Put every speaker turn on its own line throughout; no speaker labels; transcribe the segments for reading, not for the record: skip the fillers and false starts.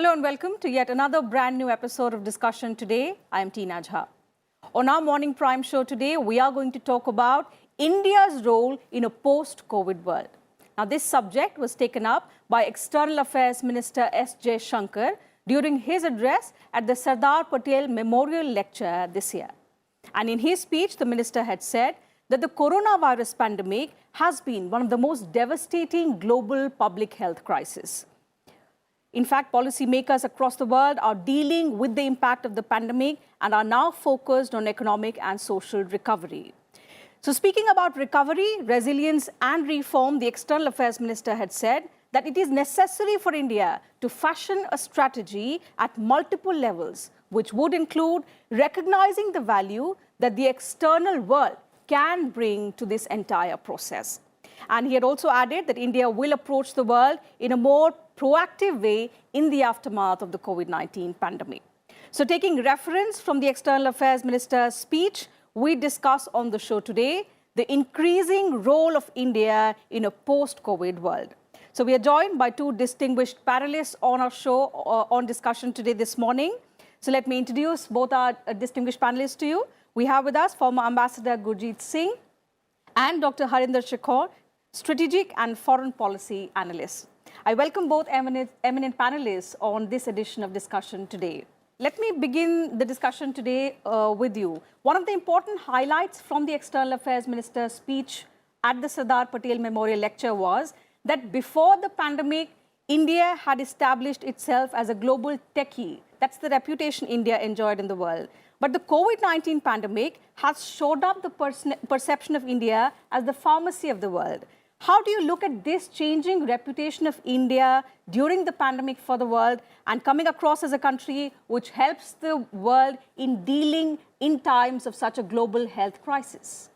Hello and welcome to yet another brand new episode of Discussion Today. I am Tina Jha. On our Morning Prime show today, we are going to talk about India's role in a post-COVID world. Now, this subject was taken up by External Affairs Minister S. Jaishankar during his address at the Sardar Patel Memorial Lecture this year. And in his speech, the minister had said that the coronavirus pandemic has been one of the most devastating global public health crises. In fact, policymakers across the world are dealing with the impact of the pandemic and are now focused on economic and social recovery. So speaking about recovery, resilience and reform, the External Affairs Minister had said that it is necessary for India to fashion a strategy at multiple levels, which would include recognizing the value that the external world can bring to this entire process. And he had also added that India will approach the world in a more proactive way in the aftermath of the COVID-19 pandemic. So taking reference from the External Affairs Minister's speech, we discuss on the show today the increasing role of India in a post-COVID world. So we are joined by two distinguished panelists on our show on Discussion Today this morning. So let me introduce both our distinguished panelists to you. We have with us former Ambassador Gurjeet Singh and Dr. Harinder Shekhar, Strategic and Foreign Policy Analyst. I welcome both eminent panelists on this edition of Discussion Today. Let me begin the discussion today with you. One of the important highlights from the External Affairs Minister's speech at the Sardar Patel Memorial Lecture was that before the pandemic, India had established itself as a global techie. That's the reputation India enjoyed in the world. But the COVID-19 pandemic has showed up the perception of India as the pharmacy of the world. How do you look at this changing reputation of India during the pandemic for the world and coming across as a country which helps the world in dealing in times of such a global health crisis?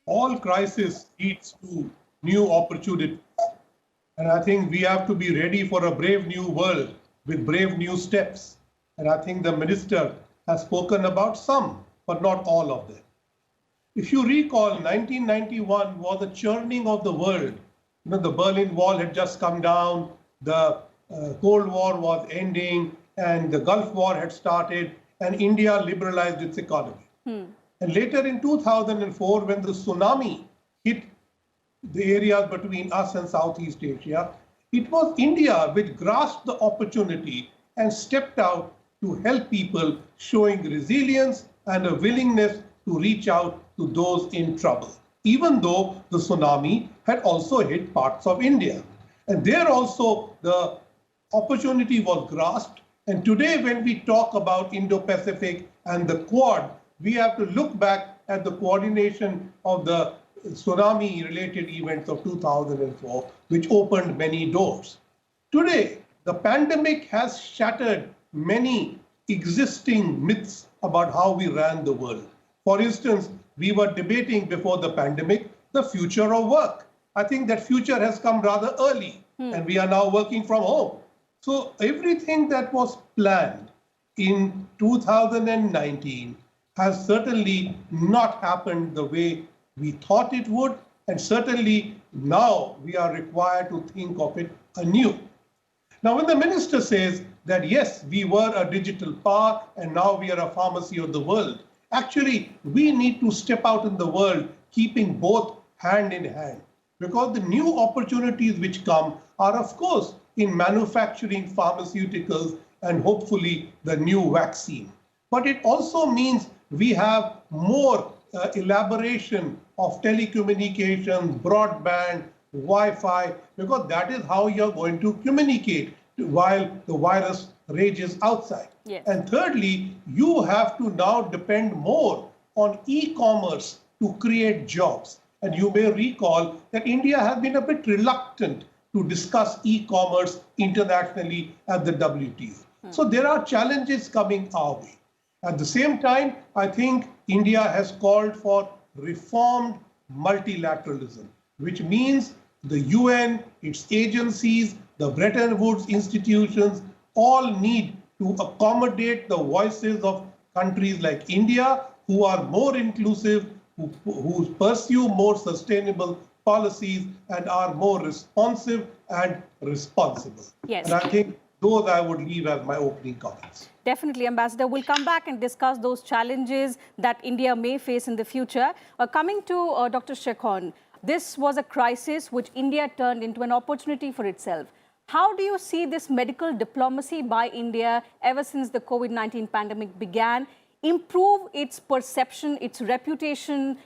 All crisis leads to new opportunities. And I think we have to be ready for a brave new world with brave new steps. And I think the minister has spoken about some, but not all of them. If you recall, 1991 was a churning of the world. You know, the Berlin Wall had just come down, the Cold War was ending, and the Gulf War had started, and India liberalized its economy. And later in 2004, when the tsunami hit the areas between us and Southeast Asia, it was India which grasped the opportunity and stepped out to help people, showing resilience and a willingness to reach out to those in trouble, even though the tsunami had also hit parts of India. And there also the opportunity was grasped. And today when we talk about Indo-Pacific and the Quad, we have to look back at the coordination of the tsunami-related events of 2004, which opened many doors. Today, the pandemic has shattered many existing myths about how we ran the world. For instance, we were debating before the pandemic the future of work. I think that future has come rather early, and we are now working from home. So everything that was planned in 2019 has certainly not happened the way we thought it would, and certainly now we are required to think of it anew. Now, when the minister says that, yes, we were a digital power and now we are a pharmacy of the world, actually, we need to step out in the world, keeping both hand in hand, because the new opportunities which come are, of course, in manufacturing pharmaceuticals and hopefully the new vaccine. But it also means we have more elaboration of telecommunications, broadband, Wi-Fi, because that is how you're going to communicate while the virus rages outside.
Yes.
And thirdly, you have to now depend more on e-commerce to create jobs. And you may recall that India has been a bit reluctant to discuss e-commerce internationally at the WTO. So there are challenges coming our way. At the same time, I think India has called for reformed multilateralism, which means the UN, its agencies, the Bretton Woods institutions, all need to accommodate the voices of countries like India, who are more inclusive, who pursue more sustainable policies and are more responsive and responsible.
Yes.
And I think those I would leave as my opening comments.
Definitely, Ambassador. We'll come back and discuss those challenges that India may face in the future. Coming to Dr. Shekhon, this was a crisis which India turned into an opportunity for itself. How do you see this medical diplomacy by India ever since the COVID-19 pandemic began improve its perception, its reputation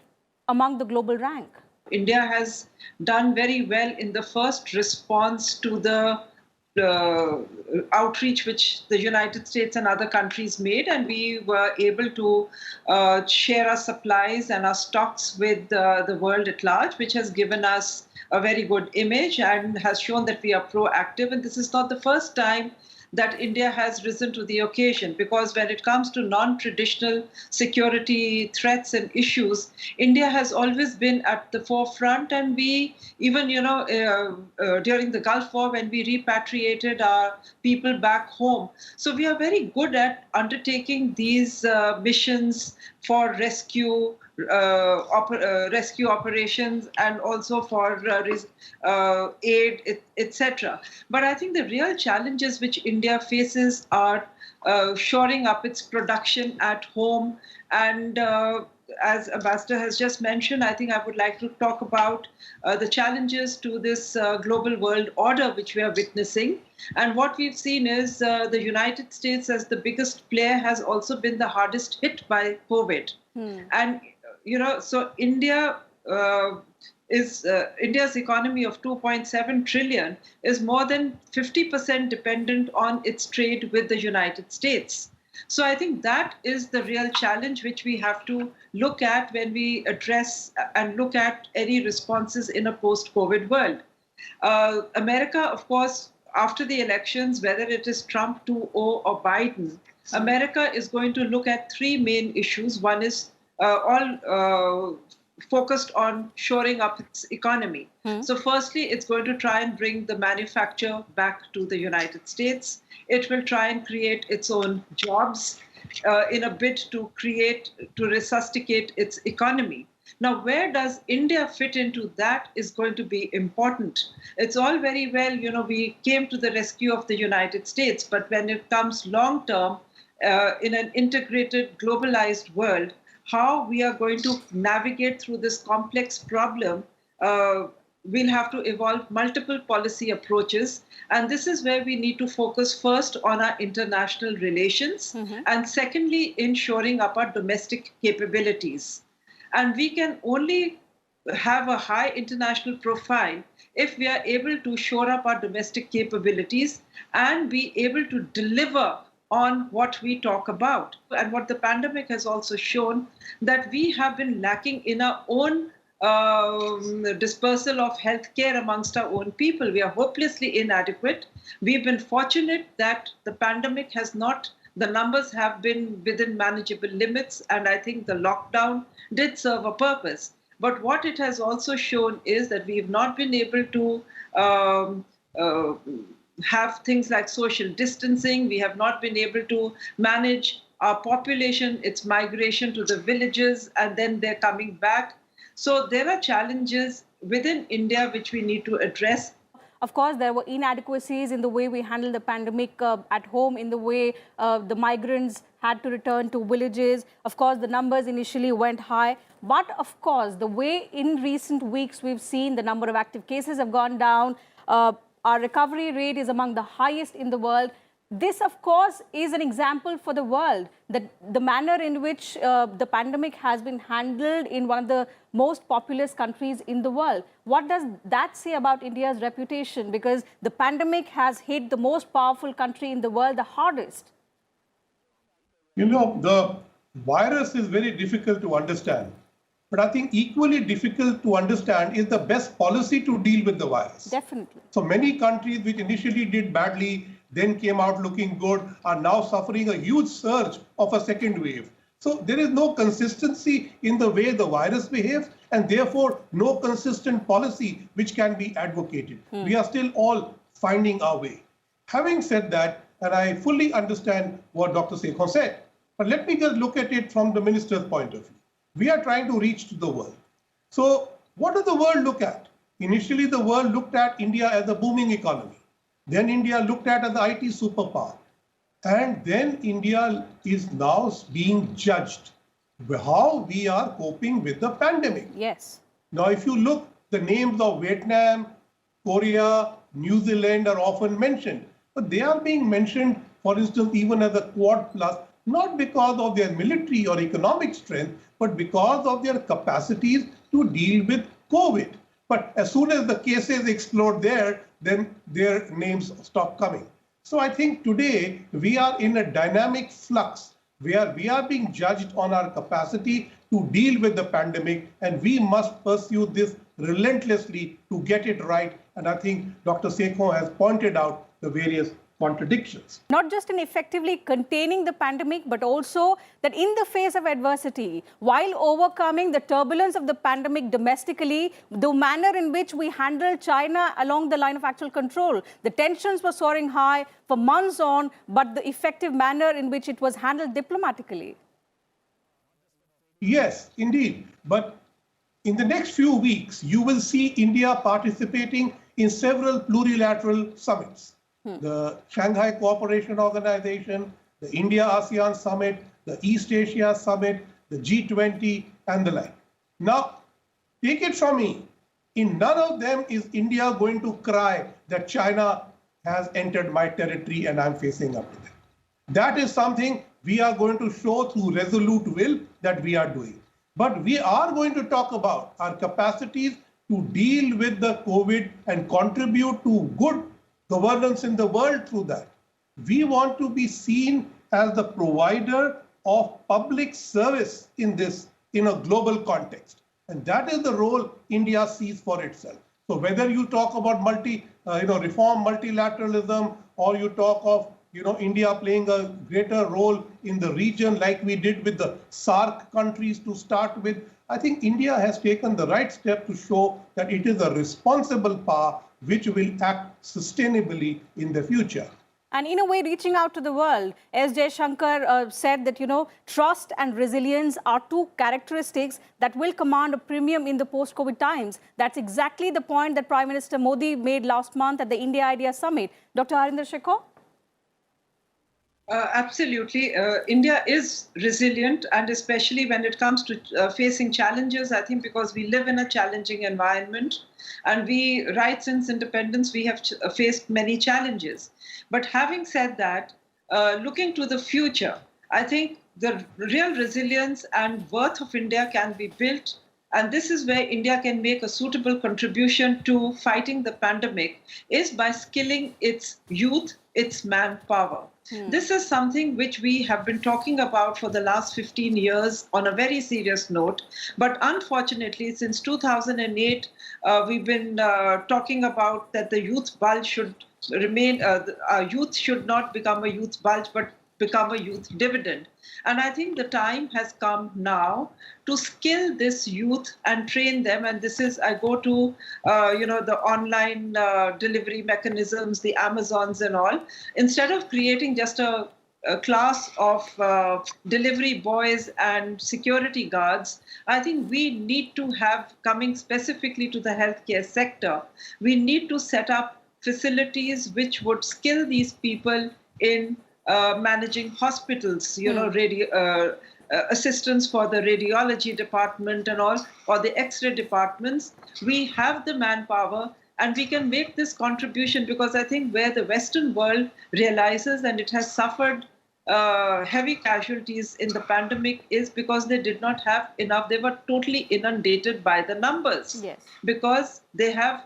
among the global rank?
India has done very well in the first response to the outreach which the United States and other countries made, and we were able to share our supplies and our stocks with the world at large, which has given us a very good image and has shown that we are proactive. And this is not the first time that India has risen to the occasion, because when it comes to non-traditional security threats and issues, India has always been at the forefront. And we even, during the Gulf War, when we repatriated our people back home. So we are very good at undertaking these missions for rescue operations and also for aid, etc. But I think the real challenges which India faces are shoring up its production at home. And as Ambassador has just mentioned, I think I would like to talk about the challenges to this global world order which we are witnessing. And what we've seen is the United States, as the biggest player, has also been the hardest hit by COVID. And so India's economy of 2.7 trillion is more than 50% dependent on its trade with the United States. So I think that is the real challenge which we have to look at when we address and look at any responses in a post-COVID world. America, of course, after the elections, whether it is Trump 2.0 or Biden, America is going to look at three main issues. One is all focused on shoring up its economy. So firstly, it's going to try and bring the manufacture back to the United States. It will try and create its own jobs in a bid to resuscitate its economy. Now, where does India fit into that is going to be important. It's all very well, we came to the rescue of the United States, but when it comes long term in an integrated, globalized world, how we are going to navigate through this complex problem, we'll have to evolve multiple policy approaches. And this is where we need to focus first on our international relations, and secondly, in shoring up our domestic capabilities. And we can only have a high international profile if we are able to shore up our domestic capabilities and be able to deliver on what we talk about. And what the pandemic has also shown, that we have been lacking in our own dispersal of healthcare amongst our own people. We are hopelessly inadequate. We've been fortunate that the pandemic has not, the numbers have been within manageable limits, and I think the lockdown did serve a purpose. But what it has also shown is that we've not been able to have things like social distancing. We have not been able to manage our population, its migration to the villages, and then they're coming back. So there are challenges within India which we need to address.
Of course, there were inadequacies in the way we handled the pandemic at home, in the way the migrants had to return to villages. Of course, the numbers initially went high. But of course, the way in recent weeks we've seen the number of active cases have gone down, our recovery rate is among the highest in the world. This, of course, is an example for the world, that the manner in which the pandemic has been handled in one of the most populous countries in the world. What does that say about India's reputation? Because the pandemic has hit the most powerful country in the world the hardest.
The virus is very difficult to understand. But I think equally difficult to understand is the best policy to deal with the virus.
Definitely.
So many countries which initially did badly, then came out looking good, are now suffering a huge surge of a second wave. So there is no consistency in the way the virus behaves, and therefore no consistent policy which can be advocated. We are still all finding our way. Having said that, and I fully understand what Dr. Shekhon said, but let me just look at it from the minister's point of view. We are trying to reach to the world. So what does the world look at? initially the world looked at India as a booming economy. Then India looked at as the IT superpower. And then India is now being judged how we are coping with the pandemic.
Yes.
Now, if you look, the names of Vietnam, Korea, New Zealand are often mentioned, but they are being mentioned, for instance, even as a Quad Plus, not because of their military or economic strength, but because of their capacities to deal with COVID. But as soon as the cases explode there, then their names stop coming. So I think today we are in a dynamic flux where we are being judged on our capacity to deal with the pandemic, and we must pursue this relentlessly to get it right. And I think Dr. Sekho has pointed out the various contradictions.
Not just in effectively containing the pandemic, but also that in the face of adversity, while overcoming the turbulence of the pandemic domestically, the manner in which we handled China along the line of actual control, the tensions were soaring high for months on, but the effective manner in which it was handled diplomatically.
Yes, indeed. But in the next few weeks, you will see India participating in several plurilateral summits. The Shanghai Cooperation Organization, the India-ASEAN Summit, the East Asia Summit, the G20, and the like. Now, take it from me, in none of them is India going to cry that China has entered my territory and I'm facing up to them. That is something we are going to show through resolute will that we are doing. But we are going to talk about our capacities to deal with the COVID and contribute to good governance in the world through that. We want to be seen as the provider of public service in a global context. And that is the role India sees for itself. So whether you talk about reform multilateralism, or you talk of India playing a greater role in the region like we did with the SAARC countries to start with, I think India has taken the right step to show that it is a responsible power which will act sustainably in the future.
And in a way, reaching out to the world, as Jaishankar said that, trust and resilience are two characteristics that will command a premium in the post-COVID times. That's exactly the point that Prime Minister Modi made last month at the India Idea Summit. Dr. Harinder Shekhar?
Absolutely. India is resilient, and especially when it comes to facing challenges, I think because we live in a challenging environment, and right since independence, we have faced many challenges. But having said that, looking to the future, I think the real resilience and worth of India can be built. And this is where India can make a suitable contribution to fighting the pandemic, is by skilling its youth, its manpower. This is something which we have been talking about for the last 15 years on a very serious note. But unfortunately, since 2008, we've been talking about that the youth bulge should remain, youth should not become a youth bulge, but become a youth dividend. And I think the time has come now to skill this youth and train them. And this is, I go to, the online delivery mechanisms, the Amazons and all. Instead of creating just a class of delivery boys and security guards, I think we need to have, coming specifically to the healthcare sector, we need to set up facilities which would skill these people in managing hospitals, assistance for the radiology department and all, or the X-ray departments. We have the manpower and we can make this contribution, because I think where the Western world realizes, and it has suffered heavy casualties in the pandemic, is because they did not have enough. They were totally inundated by the numbers.
Yes.
Because they have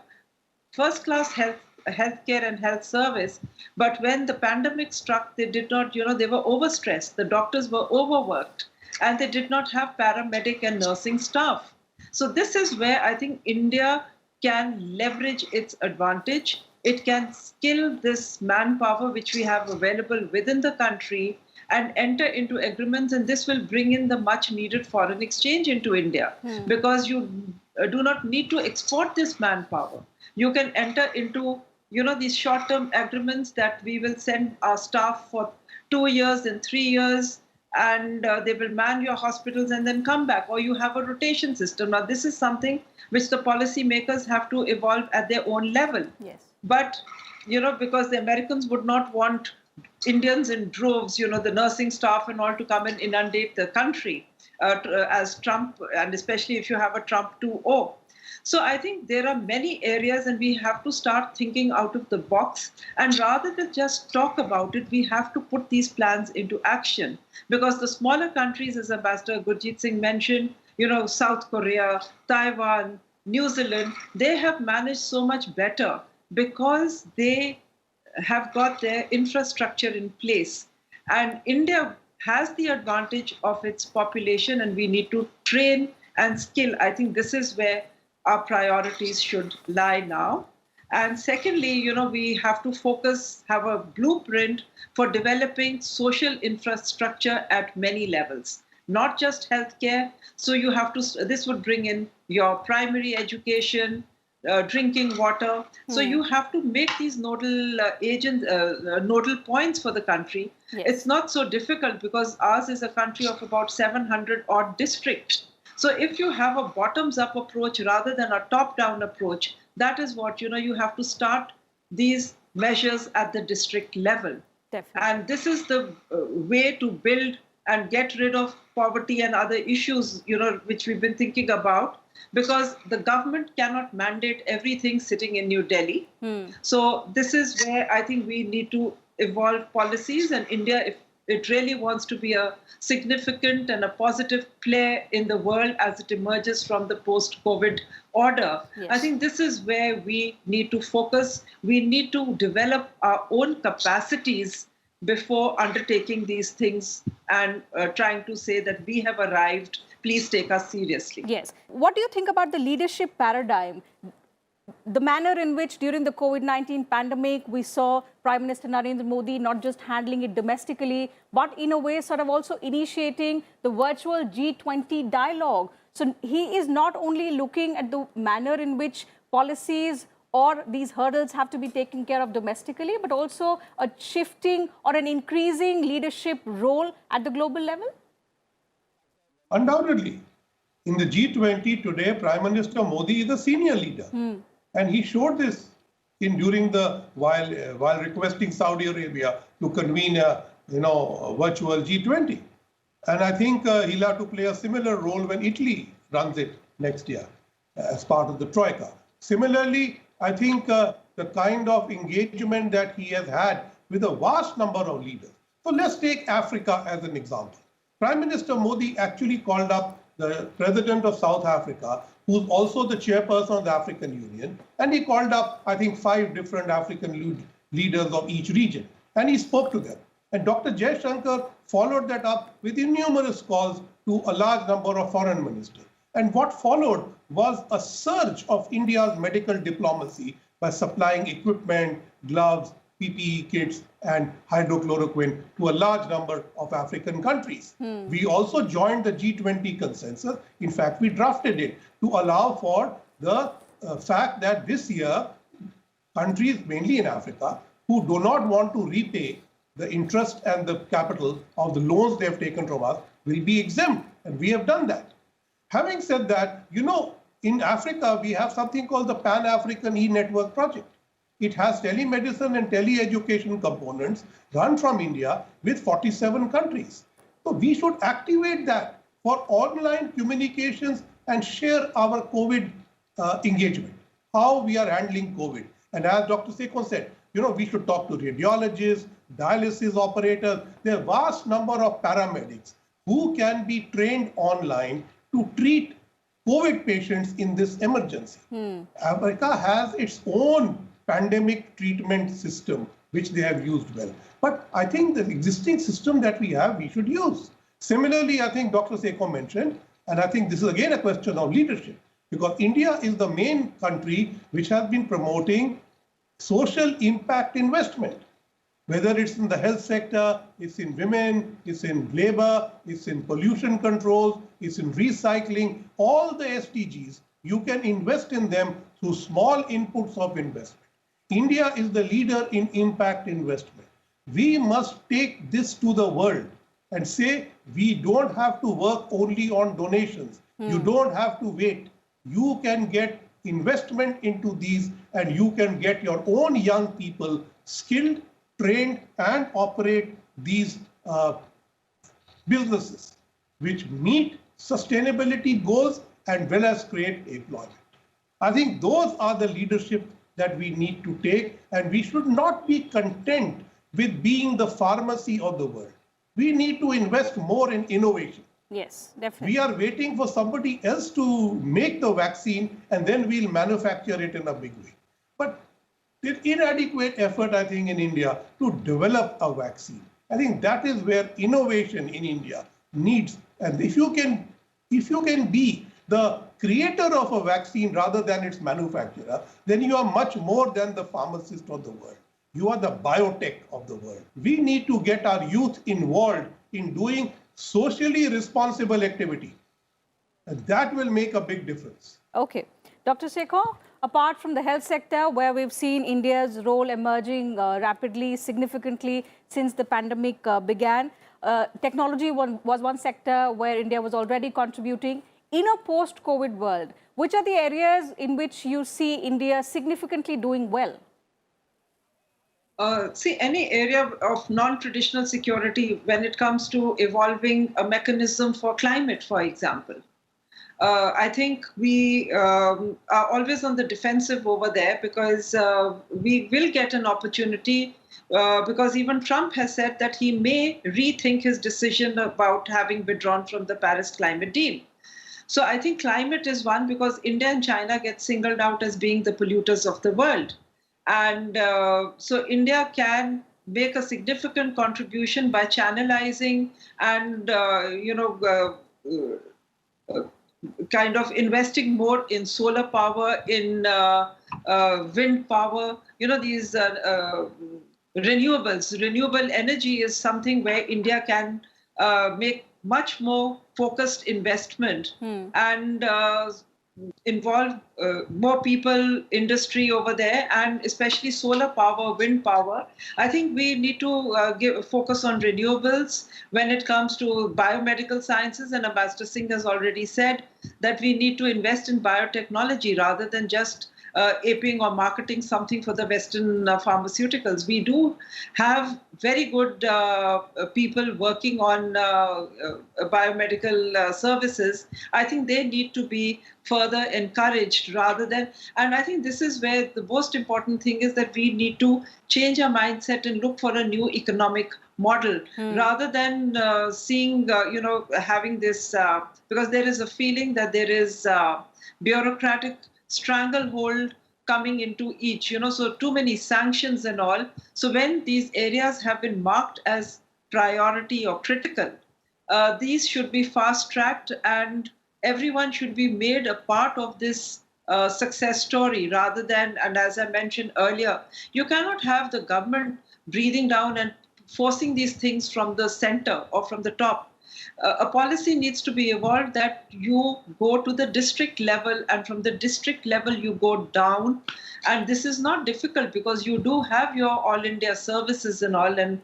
first-class healthcare and health service, but when the pandemic struck, they did not, they were overstressed. The doctors were overworked, and they did not have paramedic and nursing staff. So this is where I think India can leverage its advantage. It can skill this manpower which we have available within the country and enter into agreements, and this will bring in the much needed foreign exchange into India, because you do not need to export this manpower. You can enter into these short-term agreements that we will send our staff for 2 years and 3 years, and they will man your hospitals and then come back, or you have a rotation system. Now, this is something which the policymakers have to evolve at their own level.
Yes.
But, because the Americans would not want Indians in droves, the nursing staff and all, to come and inundate the country as Trump, and especially if you have a Trump 2.0. So I think there are many areas, and we have to start thinking out of the box. And rather than just talk about it, we have to put these plans into action. Because the smaller countries, as Ambassador Gurjeet Singh mentioned, South Korea, Taiwan, New Zealand, they have managed so much better because they have got their infrastructure in place. And India has the advantage of its population, and we need to train and skill. I think this is where our priorities should lie now. And secondly, we have to have a blueprint for developing social infrastructure at many levels, not just healthcare. So this would bring in your primary education, drinking water. So you have to make these nodal points for the country.
Yes.
It's not so difficult because ours is a country of about 700 odd districts. So if you have a bottoms-up approach rather than a top-down approach, that is what, you have to start these measures at the district level.
Definitely.
And this is the way to build and get rid of poverty and other issues, which we've been thinking about, because the government cannot mandate everything sitting in New Delhi. So this is where I think we need to evolve policies, and India, if it really wants to be a significant and a positive player in the world as it emerges from the post-COVID order.
Yes.
I think this is where we need to focus. We need to develop our own capacities before undertaking these things and trying to say that we have arrived, please take us seriously.
Yes. What do you think about the leadership paradigm? The manner in which during the COVID-19 pandemic, we saw Prime Minister Narendra Modi not just handling it domestically, but in a way sort of also initiating the virtual G20 dialogue. So he is not only looking at the manner in which policies or these hurdles have to be taken care of domestically, but also a shifting or an increasing leadership role at the global level?
Undoubtedly. In the G20 today, Prime Minister Modi is a senior leader. And he showed this while requesting Saudi Arabia to convene a virtual G20. And I think he'll have to play a similar role when Italy runs it next year as part of the Troika. Similarly, I think the kind of engagement that he has had with a vast number of leaders. So let's take Africa as an example. Prime Minister Modi actually called up the president of South Africa, who's also the chairperson of the African Union, and he called up, I think, 5 different African leaders of each region, and he spoke to them. And Dr. Jaishankar followed that up with numerous calls to a large number of foreign ministers. And what followed was a surge of India's medical diplomacy by supplying equipment, gloves, PPE kits, and hydrochloroquine to a large number of African countries. We also joined the G20 consensus. In fact, we drafted it to allow for the fact that this year, countries, mainly in Africa, who do not want to repay the interest and the capital of the loans they have taken from us will be exempt. And we have done that. Having said that, in Africa, we have something called the Pan-African E-Network Project. It has telemedicine and tele-education components run from India with 47 countries. So we should activate that for online communications and share our COVID engagement, how we are handling COVID. And as Dr. Sekon said, we should talk to radiologists, dialysis operators. There are a vast number of paramedics who can be trained online to treat COVID patients in this emergency. Africa has its own pandemic treatment system, which they have used well. But I think the existing system that we have, we should use. Similarly, I think Dr. Sekon mentioned, and I think this is again a question of leadership, because India is the main country which has been promoting social impact investment. Whether it's in the health sector, it's in women, it's in labor, it's in pollution controls, it's in recycling, all the SDGs, you can invest in them through small inputs of investment. India is the leader in impact investment. We must take this to the world. and say, we don't have to work only on donations. You don't have to wait. You can get investment into these, and you can get your own young people skilled, trained, and operate these businesses which meet sustainability goals and well as create employment. I think those are the leadership that we need to take, and we should not be content with being the pharmacy of the world. We need to invest more in innovation.
Yes, definitely.
We are waiting for somebody else to make the vaccine, and then we'll manufacture it in a big way. But there's inadequate effort, I think, in India to develop a vaccine. I think that is where innovation in India needs. And if you can be the creator of a vaccine rather than its manufacturer, then you are much more than the pharmacist of the world. You are the biotech of the world. We need to get our youth involved in doing socially responsible activity. And that will make a big difference.
Okay. Dr. Shekhar, apart from the health sector, where we've seen India's role emerging rapidly, significantly since the pandemic began, technology was one sector where India was already contributing. In a post-COVID world, which are the areas in which you see India significantly doing well?
See, any area of non-traditional security when it comes to evolving a mechanism for climate, for example. I think we are always on the defensive over there because we will get an opportunity because even Trump has said that he may rethink his decision about having withdrawn from the Paris climate deal. So I think climate is one because India and China get singled out as being the polluters of the world. And so India can make a significant contribution by channelizing and, kind of investing more in solar power, in wind power, these renewables. Renewable energy is something where India can make much more focused investment and involve more people, industry over there, and especially solar power, wind power. I think we need to focus on renewables when it comes to biomedical sciences, and Ambassador Singh has already said that we need to invest in biotechnology rather than just aping or marketing something for the Western pharmaceuticals. We do have very good people working on biomedical services. I think they need to be further encouraged rather than, and I think this is where the most important thing is that we need to change our mindset and look for a new economic model rather than seeing, having this, because there is a feeling that there is bureaucratic stranglehold coming into each, so too many sanctions and all. So when these areas have been marked as priority or critical, these should be fast-tracked and everyone should be made a part of this success story rather than, and as I mentioned earlier, you cannot have the government breathing down and forcing these things from the center or from the top. A policy needs to be evolved that you go to the district level, and from the district level you go down. And this is not difficult because you do have your All India services and all, and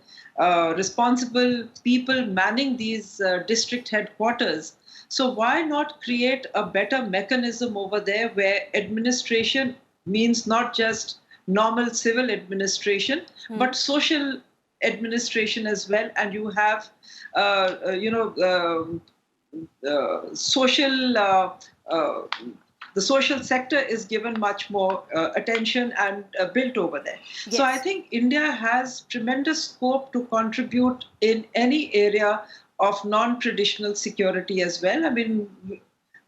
responsible people manning these district headquarters. So why not create a better mechanism over there where administration means not just normal civil administration, but social administration as well, and you have the social sector is given much more attention and built over there. Yes. So I think India has tremendous scope to contribute in any area of non-traditional security as well. I mean,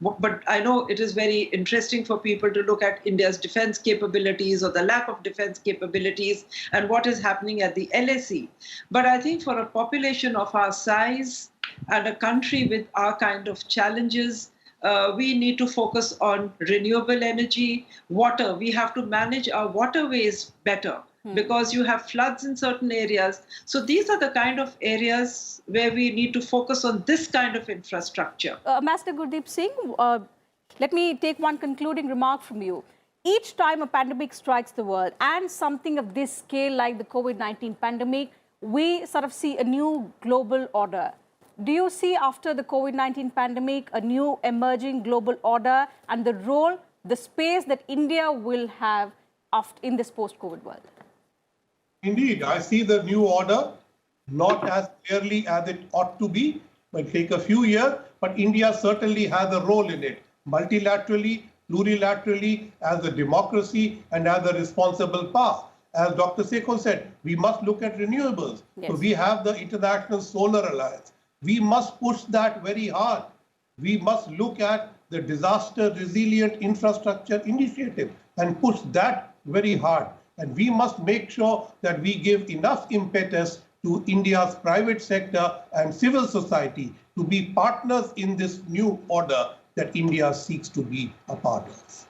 but I know it is very interesting for people to look at India's defense capabilities or the lack of defense capabilities and what is happening at the LAC. But I think for a population of our size and a country with our kind of challenges, we need to focus on renewable energy, water. We have to manage our waterways better because you have floods in certain areas. So these are the kind of areas where we need to focus on this kind of infrastructure.
Master Gurdeep Singh, let me take one concluding remark from you. Each time a pandemic strikes the world, and something of this scale like the COVID-19 pandemic, we sort of see a new global order. do you see after the COVID-19 pandemic a new emerging global order and the role, the space that India will have in this post-COVID world?
Indeed, I see the new order not as clearly as it ought to be. It will take a few years, but India certainly has a role in it, multilaterally, plurilaterally, as a democracy and as a responsible power. As Dr. Sekho said, we must look at renewables.
Yes.
So we have the International Solar Alliance. We must push that very hard. We must look at the disaster resilient infrastructure initiative and push that very hard. And we must make sure that we give enough impetus to India's private sector and civil society to be partners in this new order that India seeks to be a part of.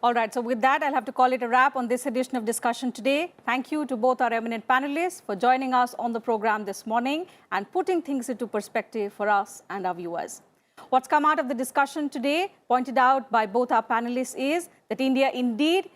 All right, so with that, I'll have to call it a wrap on this edition of Discussion Today. Thank you to both our eminent panelists for joining us on the program this morning and putting things into perspective for us and our viewers. What's come out of the discussion today, pointed out by both our panelists, is that India indeed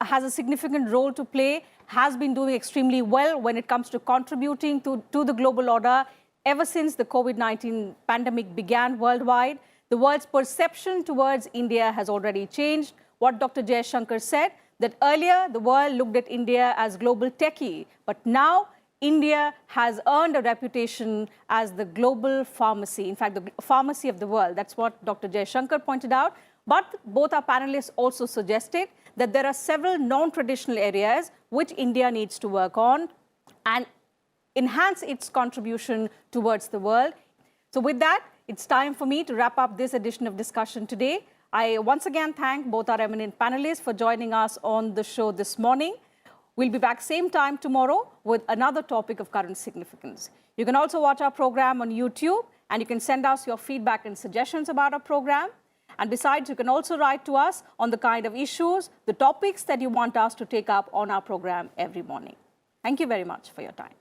has a significant role to play, has been doing extremely well when it comes to contributing to the global order ever since the COVID-19 pandemic began worldwide. The world's perception towards India has already changed. What Dr. Jaishankar said, that earlier the world looked at India as global techie, but now India has earned a reputation as the global pharmacy, in fact, the pharmacy of the world. That's what Dr. Jaishankar pointed out. But both our panelists also suggested that there are several non-traditional areas which India needs to work on and enhance its contribution towards the world. So with that, it's time for me to wrap up this edition of Discussion Today. I once again thank both our eminent panelists for joining us on the show this morning. We'll be back same time tomorrow with another topic of current significance. You can also watch our program on YouTube, and you can send us your feedback and suggestions about our program. And besides, you can also write to us on the kind of issues, the topics that you want us to take up on our program every morning. Thank you very much for your time.